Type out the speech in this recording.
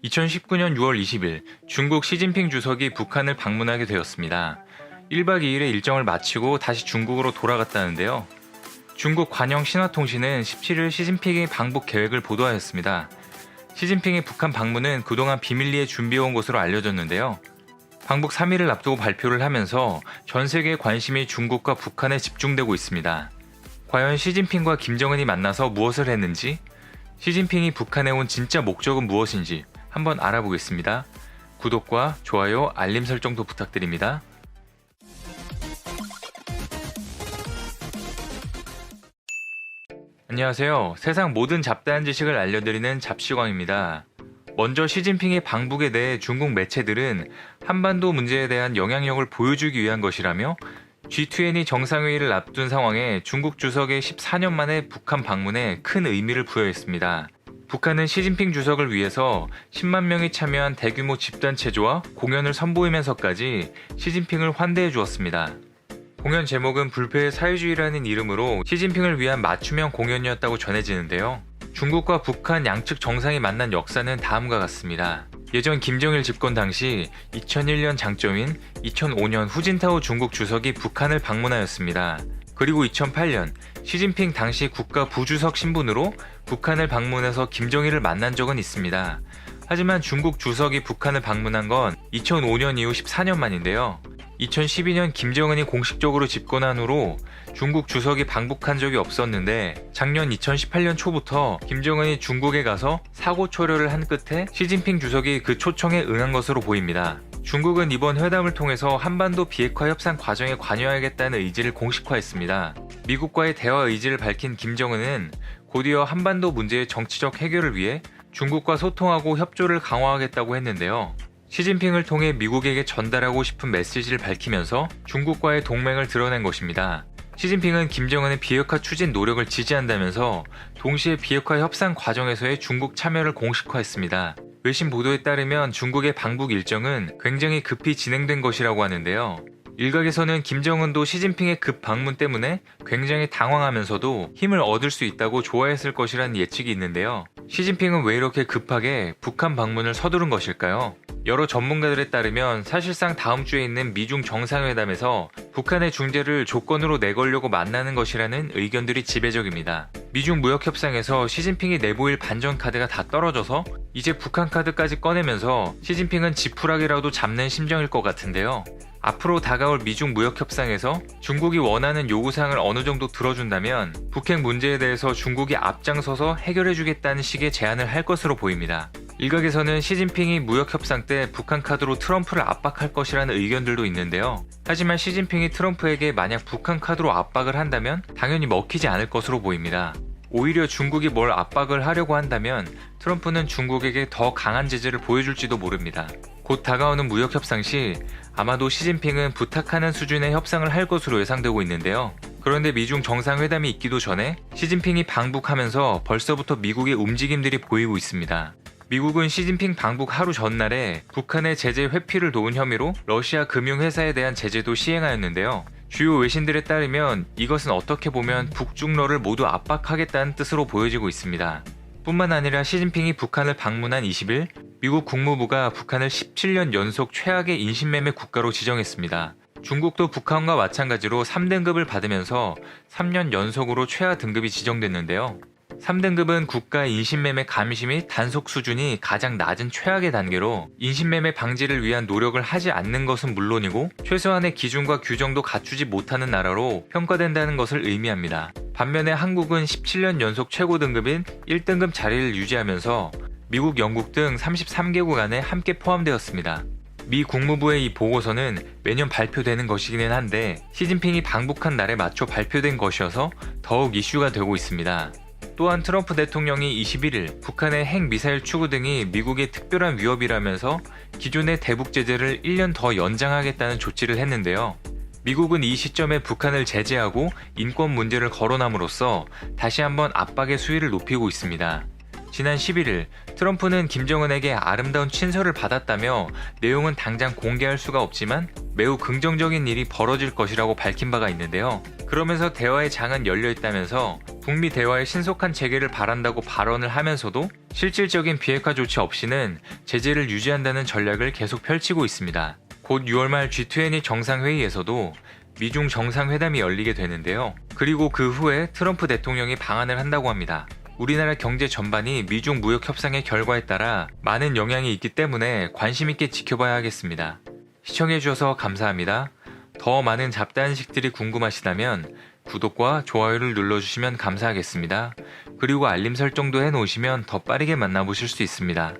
2019년 6월 20일 중국 시진핑 주석이 북한을 방문하게 되었습니다. 1박 2일의 일정을 마치고 다시 중국으로 돌아갔다는데요. 중국 관영 신화통신은 17일 시진핑의 방북 계획을 보도하였습니다. 시진핑의 북한 방문은 그동안 비밀리에 준비해온 것으로 알려졌는데요. 방북 3일을 앞두고 발표를 하면서 전 세계의 관심이 중국과 북한에 집중되고 있습니다. 과연 시진핑과 김정은이 만나서 무엇을 했는지, 시진핑이 북한에 온 진짜 목적은 무엇인지 한번 알아보겠습니다. 구독과 좋아요, 알림 설정도 부탁드립니다. 안녕하세요. 세상 모든 잡다한 지식을 알려드리는 잡시광입니다. 먼저 시진핑의 방북에 대해 중국 매체들은 한반도 문제에 대한 영향력을 보여주기 위한 것이라며 G20 정상회의를 앞둔 상황에 중국 주석의 14년 만에 북한 방문에 큰 의미를 부여했습니다. 북한은 시진핑 주석을 위해서 10만 명이 참여한 대규모 집단 체조와 공연을 선보이면서까지 시진핑을 환대해 주었습니다. 공연 제목은 불패의 사회주의라는 이름으로 시진핑을 위한 맞춤형 공연이었다고 전해지는데요. 중국과 북한 양측 정상이 만난 역사는 다음과 같습니다. 예전 김정일 집권 당시 2001년 장점인 2005년 후진타오 중국 주석이 북한을 방문하였습니다. 그리고 2008년 시진핑 당시 국가 부주석 신분으로 북한을 방문해서 김정일을 만난 적은 있습니다. 하지만 중국 주석이 북한을 방문한 건 2005년 이후 14년 만인데요. 2012년 김정은이 공식적으로 집권한 후로 중국 주석이 방북한 적이 없었는데 작년 2018년 초부터 김정은이 중국에 가서 사고 초려를 한 끝에 시진핑 주석이 그 초청에 응한 것으로 보입니다. 중국은 이번 회담을 통해서 한반도 비핵화 협상 과정에 관여하겠다는 의지를 공식화했습니다. 미국과의 대화 의지를 밝힌 김정은은 곧이어 한반도 문제의 정치적 해결을 위해 중국과 소통하고 협조를 강화하겠다고 했는데요. 시진핑을 통해 미국에게 전달하고 싶은 메시지를 밝히면서 중국과의 동맹을 드러낸 것입니다. 시진핑은 김정은의 비핵화 추진 노력을 지지한다면서 동시에 비핵화 협상 과정에서의 중국 참여를 공식화했습니다. 외신 보도에 따르면 중국의 방북 일정은 굉장히 급히 진행된 것이라고 하는데요. 일각에서는 김정은도 시진핑의 급 방문 때문에 굉장히 당황하면서도 힘을 얻을 수 있다고 좋아했을 것이라는 예측이 있는데요. 시진핑은 왜 이렇게 급하게 북한 방문을 서두른 것일까요? 여러 전문가들에 따르면 사실상 다음 주에 있는 미중 정상회담에서 북한의 중재를 조건으로 내걸려고 만나는 것이라는 의견들이 지배적입니다. 미중 무역협상에서 시진핑이 내보일 반전 카드가 다 떨어져서 이제 북한 카드까지 꺼내면서 시진핑은 지푸라기라도 잡는 심정일 것 같은데요. 앞으로 다가올 미중 무역협상에서 중국이 원하는 요구사항을 어느 정도 들어준다면 북핵 문제에 대해서 중국이 앞장서서 해결해주겠다는 식의 제안을 할 것으로 보입니다. 일각에서는 시진핑이 무역협상 때 북한 카드로 트럼프를 압박할 것이라는 의견들도 있는데요. 하지만 시진핑이 트럼프에게 만약 북한 카드로 압박을 한다면 당연히 먹히지 않을 것으로 보입니다. 오히려 중국이 뭘 압박을 하려고 한다면 트럼프는 중국에게 더 강한 제재를 보여줄지도 모릅니다. 곧 다가오는 무역협상 시 아마도 시진핑은 부탁하는 수준의 협상을 할 것으로 예상되고 있는데요. 그런데 미중 정상회담이 있기도 전에 시진핑이 방북하면서 벌써부터 미국의 움직임들이 보이고 있습니다. 미국은 시진핑 방북 하루 전날에 북한의 제재 회피를 도운 혐의로 러시아 금융회사에 대한 제재도 시행하였는데요. 주요 외신들에 따르면 이것은 어떻게 보면 북중러를 모두 압박하겠다는 뜻으로 보여지고 있습니다. 뿐만 아니라 시진핑이 북한을 방문한 20일 미국 국무부가 북한을 17년 연속 최악의 인신매매 국가로 지정했습니다. 중국도 북한과 마찬가지로 3등급을 받으면서 3년 연속으로 최하 등급이 지정됐는데요. 3등급은 국가 인신매매 감시 및 단속 수준이 가장 낮은 최악의 단계로 인신매매 방지를 위한 노력을 하지 않는 것은 물론이고 최소한의 기준과 규정도 갖추지 못하는 나라로 평가된다는 것을 의미합니다. 반면에 한국은 17년 연속 최고 등급인 1등급 자리를 유지하면서 미국, 영국 등 33개국 안에 함께 포함되었습니다. 미 국무부의 이 보고서는 매년 발표되는 것이기는 한데 시진핑이 방북한 날에 맞춰 발표된 것이어서 더욱 이슈가 되고 있습니다. 또한 트럼프 대통령이 21일 북한의 핵미사일 추구 등이 미국의 특별한 위협이라면서 기존의 대북 제재를 1년 더 연장하겠다는 조치를 했는데요. 미국은 이 시점에 북한을 제재하고 인권 문제를 거론함으로써 다시 한번 압박의 수위를 높이고 있습니다. 지난 11일 트럼프는 김정은에게 아름다운 친서를 받았다며 내용은 당장 공개할 수가 없지만 매우 긍정적인 일이 벌어질 것이라고 밝힌 바가 있는데요. 그러면서 대화의 장은 열려 있다면서 북미 대화의 신속한 재개를 바란다고 발언을 하면서도 실질적인 비핵화 조치 없이는 제재를 유지한다는 전략을 계속 펼치고 있습니다. 곧 6월 말 G20 정상회의에서도 미중 정상회담이 열리게 되는데요. 그리고 그 후에 트럼프 대통령이 방한을 한다고 합니다. 우리나라 경제 전반이 미중 무역 협상의 결과에 따라 많은 영향이 있기 때문에 관심 있게 지켜봐야 하겠습니다. 시청해주셔서 감사합니다. 더 많은 잡다한식들이 궁금하시다면 구독과 좋아요를 눌러주시면 감사하겠습니다. 그리고 알림 설정도 해놓으시면 더 빠르게 만나보실 수 있습니다.